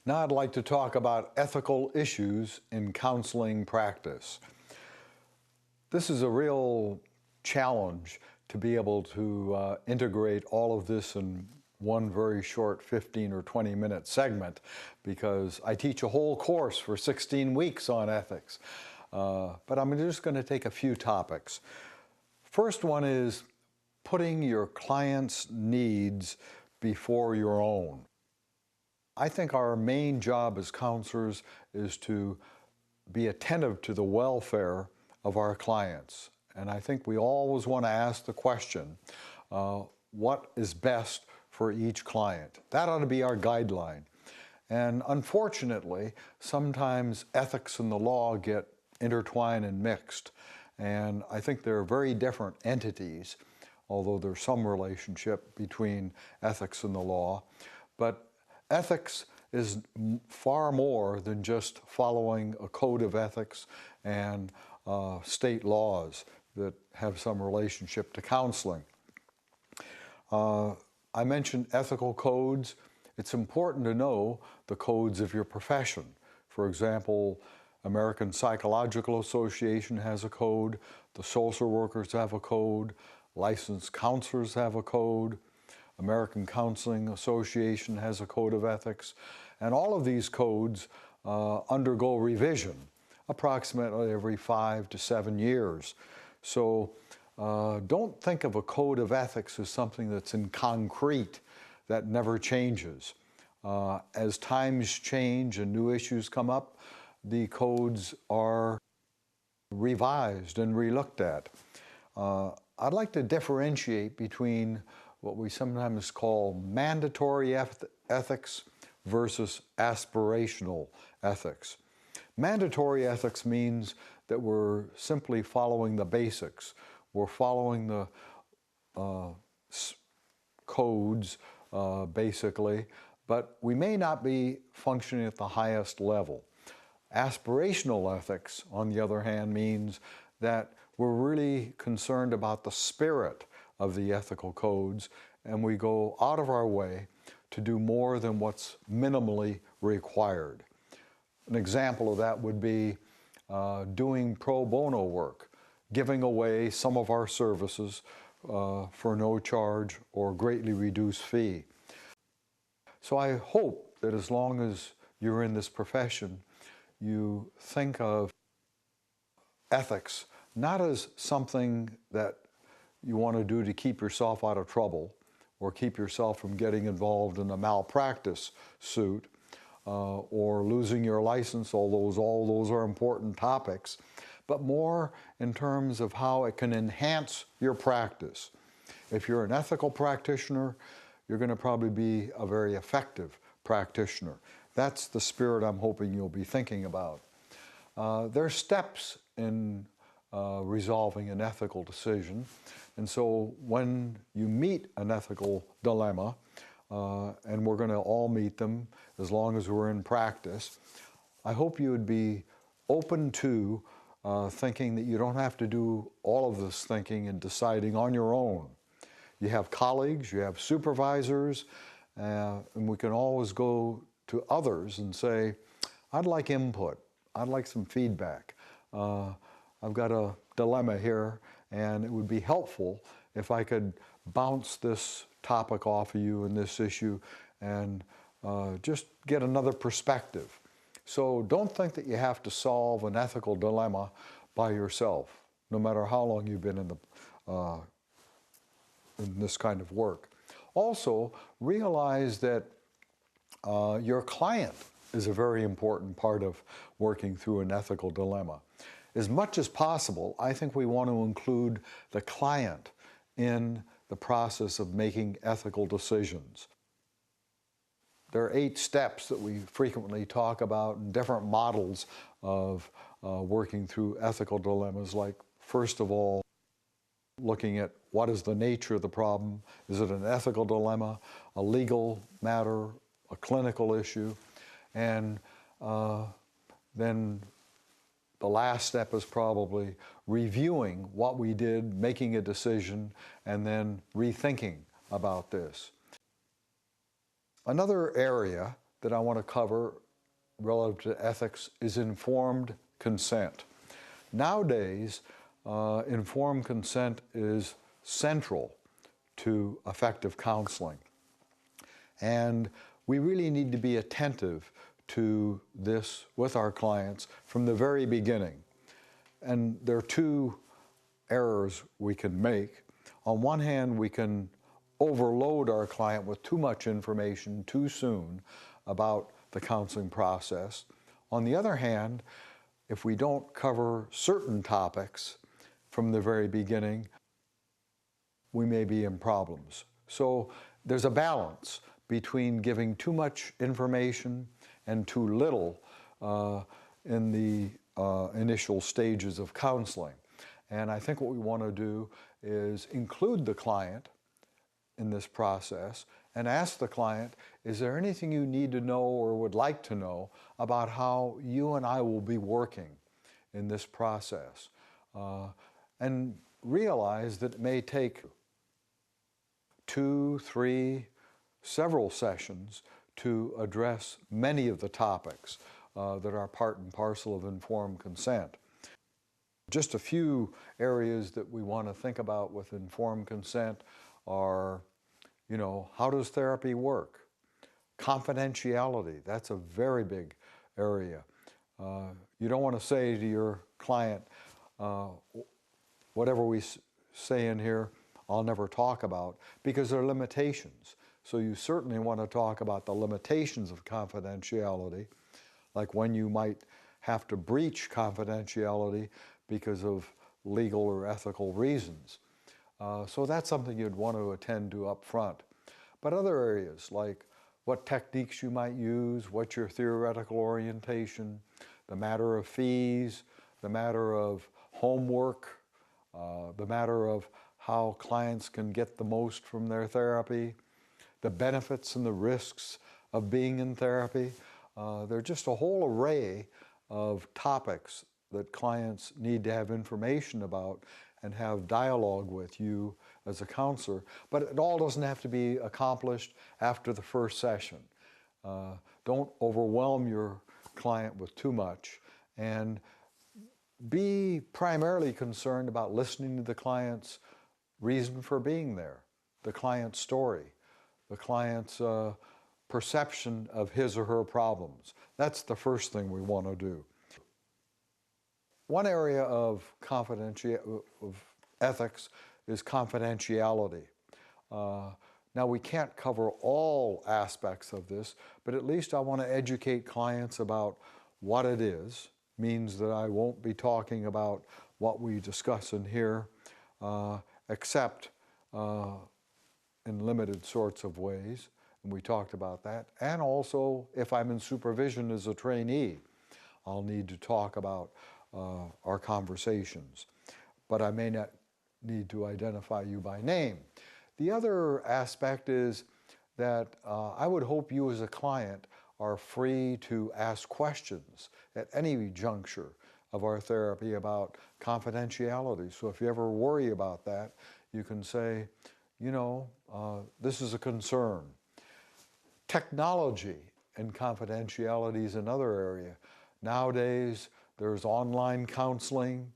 Now I'd like to talk about ethical issues in counseling practice. This is a real challenge to be able to integrate all of this in one very short 15 or 20-minute segment, because I teach a whole course for 16 weeks on ethics. But I'm just going to take a few topics. First one is putting your client's needs before your own. I think our main job as counselors is to be attentive to the welfare of our clients. And I think we always want to ask the question, what is best for each client? That ought to be our guideline. And unfortunately, sometimes ethics and the law get intertwined and mixed. And I think they're very different entities, although there's some relationship between ethics and the law. But ethics is far more than just following a code of ethics and state laws that have some relationship to counseling. I mentioned ethical codes. It's important to know the codes of your profession. For example, American Psychological Association has a code, the social workers have a code, licensed counselors have a code, American Counseling Association has a code of ethics, and all of these codes undergo revision approximately every 5 to 7 years. So don't think of a code of ethics as something that's in concrete, that never changes. As times change and new issues come up, the codes are revised and re-looked at. I'd like to differentiate between what we sometimes call mandatory ethics versus aspirational ethics. Mandatory ethics means that we're simply following the basics. We're following the codes, basically, but we may not be functioning at the highest level. Aspirational ethics, on the other hand, means that we're really concerned about the spirit of the ethical codes, and we go out of our way to do more than what's minimally required. An example of that would be doing pro bono work, giving away some of our services for no charge or greatly reduced fee. So I hope that as long as you're in this profession, you think of ethics not as something that you want to do to keep yourself out of trouble or keep yourself from getting involved in a malpractice suit or losing your license, although all those are important topics, but more in terms of how it can enhance your practice. If you're an ethical practitioner, you're going to probably be a very effective practitioner. That's the spirit I'm hoping you'll be thinking about. There are steps in resolving an ethical decision. And so when you meet an ethical dilemma, and we're going to all meet them as long as we're in practice, I hope you would be open to thinking that you don't have to do all of this thinking and deciding on your own. You have colleagues, you have supervisors, and we can always go to others and say, I'd like input, I'd like some feedback. I've got a dilemma here, and it would be helpful if I could bounce this topic off of you and this issue and just get another perspective. So don't think that you have to solve an ethical dilemma by yourself, no matter how long you've been in this kind of work. Also, realize that your client is a very important part of working through an ethical dilemma. As much as possible, I think we want to include the client in the process of making ethical decisions. There are 8 steps that we frequently talk about and different models of working through ethical dilemmas, like, first of all, looking at what is the nature of the problem. Is it an ethical dilemma, a legal matter, a clinical issue? And then the last step is probably reviewing what we did, making a decision, and then rethinking about this. Another area that I want to cover relative to ethics is informed consent. Nowadays, informed consent is central to effective counseling. And we really need to be attentive to this with our clients from the very beginning. And there are two errors we can make. On one hand, we can overload our client with too much information too soon about the counseling process. On the other hand, if we don't cover certain topics from the very beginning, we may be in problems. So there's a balance between giving too much information and too little in the initial stages of counseling. And I think what we want to do is include the client in this process and ask the client, is there anything you need to know or would like to know about how you and I will be working in this process? And realize that it may take 2, 3, several sessions to address many of the topics that are part and parcel of informed consent. Just a few areas that we want to think about with informed consent are, how does therapy work? Confidentiality, that's a very big area. You don't want to say to your client, whatever we say in here, I'll never talk about, because there are limitations. So you certainly want to talk about the limitations of confidentiality, like when you might have to breach confidentiality because of legal or ethical reasons. So that's something you'd want to attend to up front. But other areas like what techniques you might use, what's your theoretical orientation, the matter of fees, the matter of homework, the matter of how clients can get the most from their therapy, the benefits and the risks of being in therapy. There are just a whole array of topics that clients need to have information about and have dialogue with you as a counselor. But it all doesn't have to be accomplished after the first session. Don't overwhelm your client with too much, and be primarily concerned about listening to the client's reason for being there, the client's story, the client's perception of his or her problems. That's the first thing we want to do. One area of ethics is confidentiality. Now, we can't cover all aspects of this, but at least I want to educate clients about what it is. Means that I won't be talking about what we discuss in here, except in limited sorts of ways, and we talked about that. And also, if I'm in supervision as a trainee, I'll need to talk about our conversations, but I may not need to identify you by name. The other aspect is that I would hope you as a client are free to ask questions at any juncture of our therapy about confidentiality. So if you ever worry about that, you can say, this is a concern. Technology and confidentiality is another area. Nowadays, there's online counseling,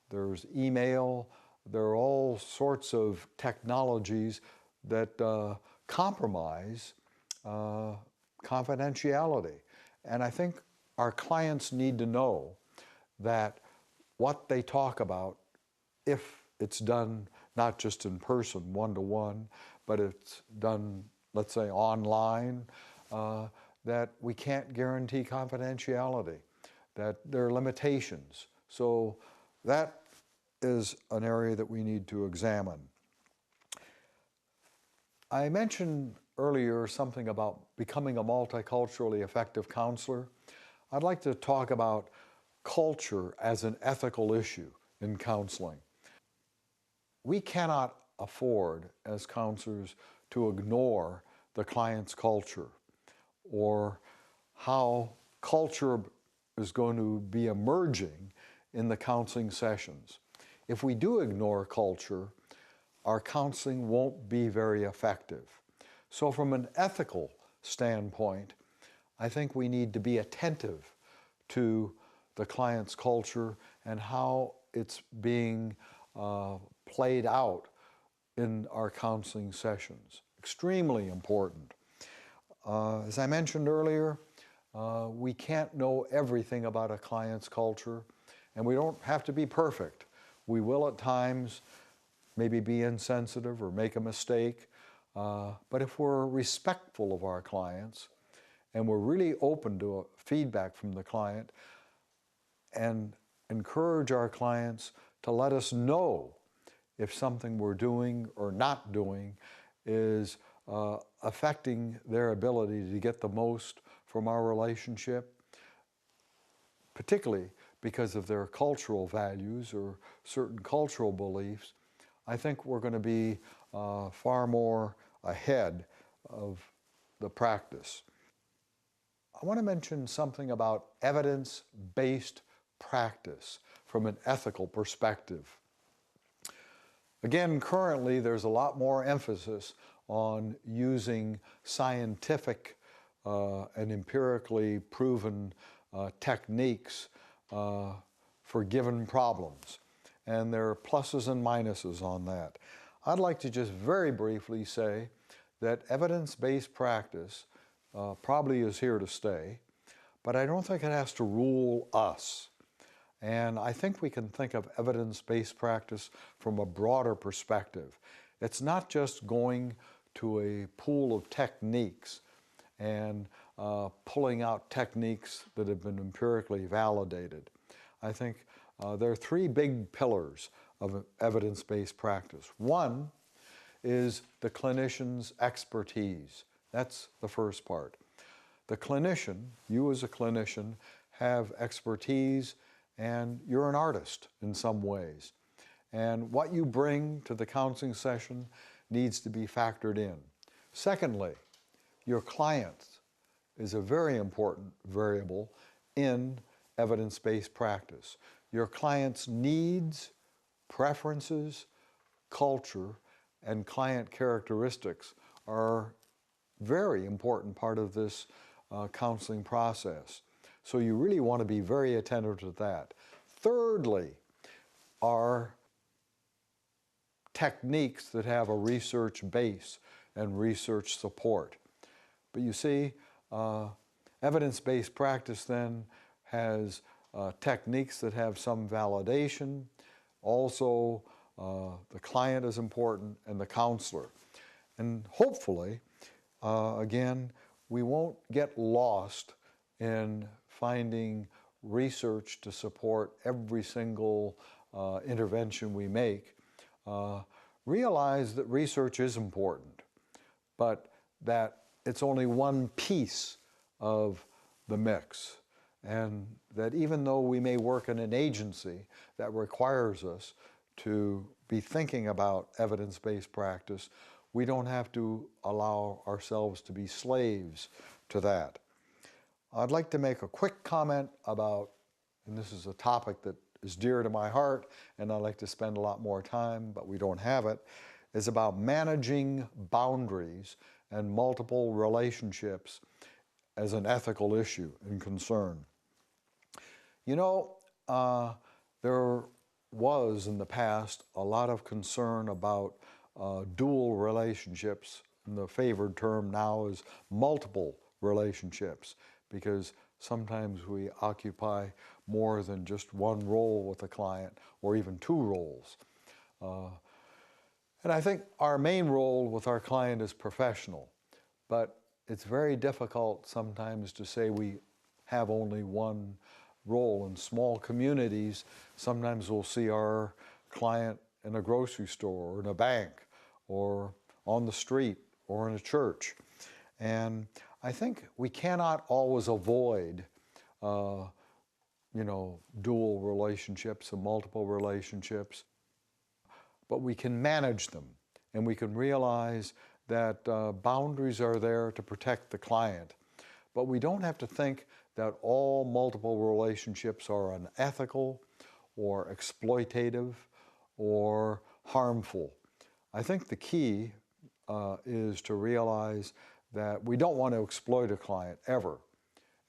there's email, there are all sorts of technologies that compromise confidentiality. And I think our clients need to know that what they talk about, if it's done not just in person, one-to-one, but it's done, let's say, online, that we can't guarantee confidentiality, that there are limitations. So that is an area that we need to examine. I mentioned earlier something about becoming a multiculturally effective counselor. I'd like to talk about culture as an ethical issue in counseling. We cannot afford, as counselors, to ignore the client's culture or how culture is going to be emerging in the counseling sessions. If we do ignore culture, our counseling won't be very effective. So from an ethical standpoint, I think we need to be attentive to the client's culture and how it's being played out in our counseling sessions. Extremely important. As I mentioned earlier, we can't know everything about a client's culture, and we don't have to be perfect. We will at times maybe be insensitive or make a mistake, but if we're respectful of our clients and we're really open to feedback from the client and encourage our clients to let us know if something we're doing or not doing is affecting their ability to get the most from our relationship, particularly because of their cultural values or certain cultural beliefs, I think we're going to be far more ahead of the practice. I want to mention something about evidence-based practice from an ethical perspective. Again, currently there's a lot more emphasis on using scientific and empirically proven techniques for given problems. And there are pluses and minuses on that. I'd like to just very briefly say that evidence-based practice probably is here to stay, but I don't think it has to rule us. And I think we can think of evidence-based practice from a broader perspective. It's not just going to a pool of techniques and pulling out techniques that have been empirically validated. I think there are three big pillars of evidence-based practice. One is the clinician's expertise. That's the first part. The clinician, you as a clinician, have expertise and you're an artist in some ways. And what you bring to the counseling session needs to be factored in. Secondly, your client is a very important variable in evidence-based practice. Your client's needs, preferences, culture, and client characteristics are a very important part of this counseling process. So you really want to be very attentive to that. Thirdly, are techniques that have a research base and research support. But you see, evidence-based practice then has techniques that have some validation. Also, the client is important and the counselor. And hopefully, again, we won't get lost in finding research to support every single intervention we make. Realize that research is important, but that it's only one piece of the mix. And that even though we may work in an agency that requires us to be thinking about evidence-based practice, we don't have to allow ourselves to be slaves to that. I'd like to make a quick comment about, and this is a topic that is dear to my heart and I'd like to spend a lot more time, but we don't have it, is about managing boundaries and multiple relationships as an ethical issue and concern. You know, there was in the past a lot of concern about dual relationships, and the favored term now is multiple relationships, because sometimes we occupy more than just one role with a client, or even two roles. And I think our main role with our client is professional, but it's very difficult sometimes to say we have only one role. In small communities, sometimes we'll see our client in a grocery store or in a bank or on the street or in a church. And I think we cannot always avoid dual relationships and multiple relationships, but we can manage them, and we can realize that boundaries are there to protect the client. But we don't have to think that all multiple relationships are unethical or exploitative or harmful. I think the key is to realize that we don't want to exploit a client ever.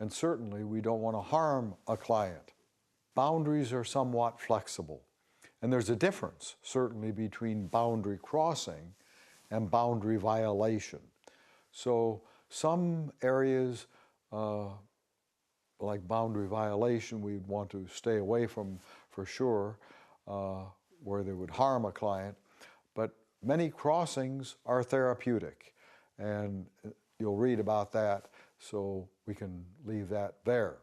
and certainly we don't want to harm a client. Boundaries are somewhat flexible, and there's a difference, certainly, between boundary crossing and boundary violation. So some areas, like boundary violation, we'd want to stay away from for sure, where they would harm a client. But many crossings are therapeutic, and you'll read about that, so we can leave that there.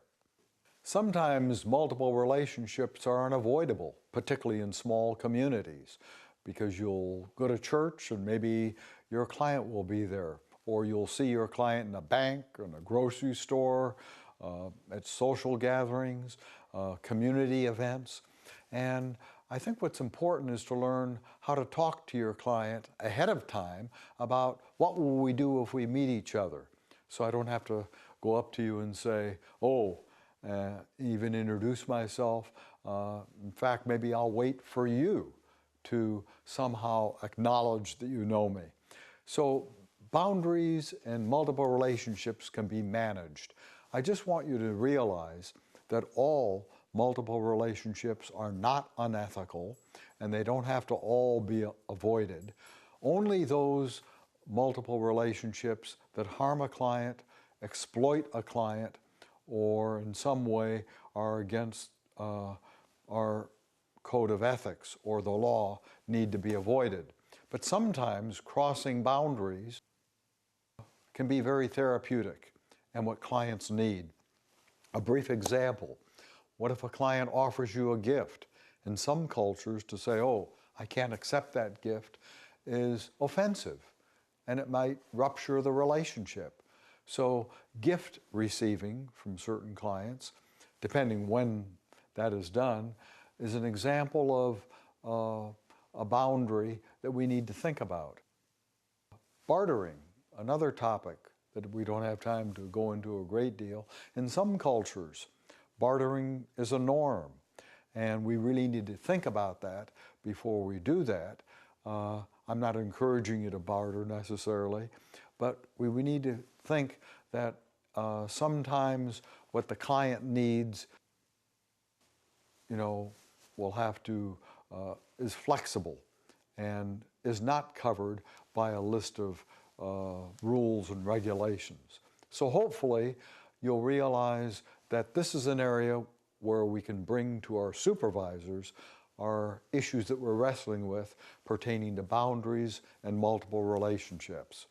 Sometimes multiple relationships are unavoidable, particularly in small communities, because you'll go to church and maybe your client will be there, or you'll see your client in a bank, or in a grocery store, at social gatherings, community events. And I think what's important is to learn how to talk to your client ahead of time about what will we do if we meet each other. So I don't have to go up to you and say, oh, even introduce myself. In fact, maybe I'll wait for you to somehow acknowledge that you know me. So boundaries and multiple relationships can be managed. I just want you to realize that all multiple relationships are not unethical, and they don't have to all be avoided. Only those multiple relationships that harm a client, exploit a client, or in some way are against our code of ethics or the law need to be avoided. But sometimes crossing boundaries can be very therapeutic and what clients need. A brief example: what if a client offers you a gift? In some cultures, to say, oh, I can't accept that gift, is offensive, and it might rupture the relationship. So gift receiving from certain clients, depending when that is done, is an example of a boundary that we need to think about. Bartering, another topic that we don't have time to go into a great deal. In some cultures, bartering is a norm, and we really need to think about that before we do that. I'm not encouraging you to barter necessarily, but we need to think that sometimes what the client needs, will have to, is flexible and is not covered by a list of rules and regulations. So hopefully you'll realize that this is an area where we can bring to our supervisors our issues that we're wrestling with pertaining to boundaries and multiple relationships.